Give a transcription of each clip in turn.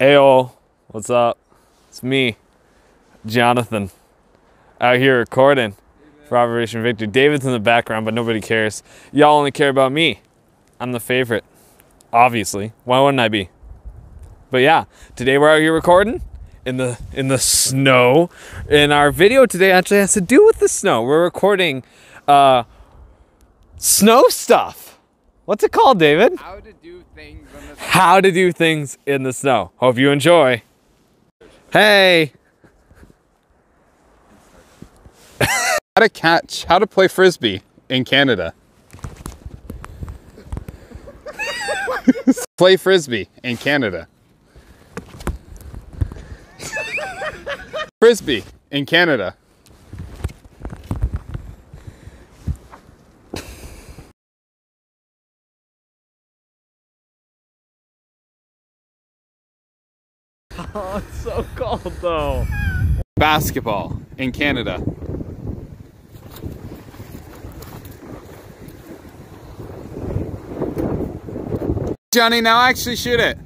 Ayo, what's up? It's me, Jonathan, out here recording for Operation Victory. David's in the background, but nobody cares. Y'all only care about me. I'm the favorite, obviously. Why wouldn't I be? But yeah, today we're out here recording in the snow. And our video today actually has to do with the snow. We're recording snow stuff. What's it called, David? How to do things in the snow. How to do things in the snow. Hope you enjoy. Hey. How to play frisbee in Canada. Play frisbee in Canada. Frisbee in Canada. Oh, it's so cold though. Basketball in Canada. Johnny, now actually shoot it.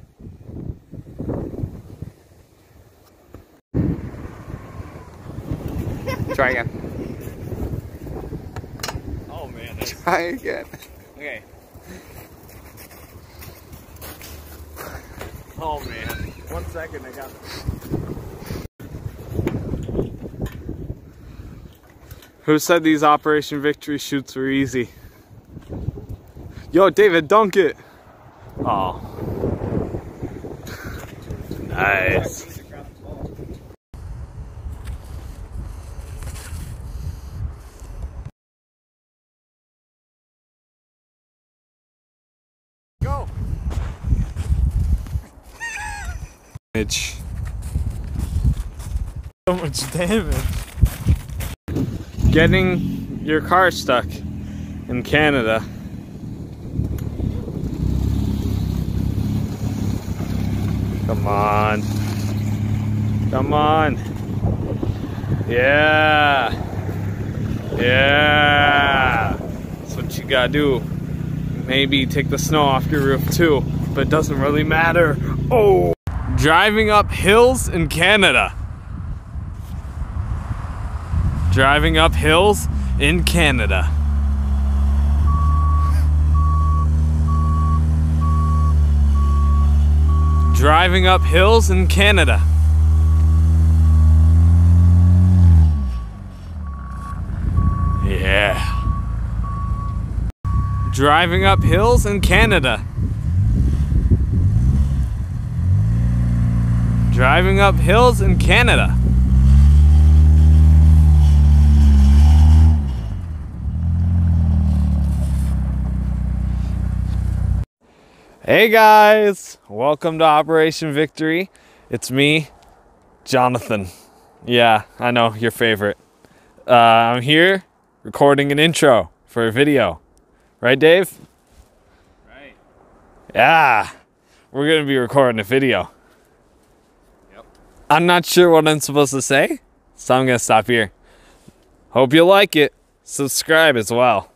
Try again. Oh man. Try again. Okay. Oh man. 1 second, I got this. Who said these Operation Victory shoots were easy? Yo, David, dunk it. Oh. Nice. Go. So much damage. Getting your car stuck in Canada. Come on. Come on. Yeah. Yeah. That's what you gotta do. Maybe take the snow off your roof too, but it doesn't really matter. Oh. Driving up hills in Canada. Driving up hills in Canada. Driving up hills in Canada. Yeah. Driving up hills in Canada. Driving up hills in Canada. Hey guys, welcome to Operation Victory. It's me, Jonathan. Yeah, I know, your favorite. I'm here recording an intro for a video. Right, Dave? Right. Yeah, we're gonna be recording a video. Yep. I'm not sure what I'm supposed to say, so I'm gonna stop here. Hope you like it. Subscribe as well.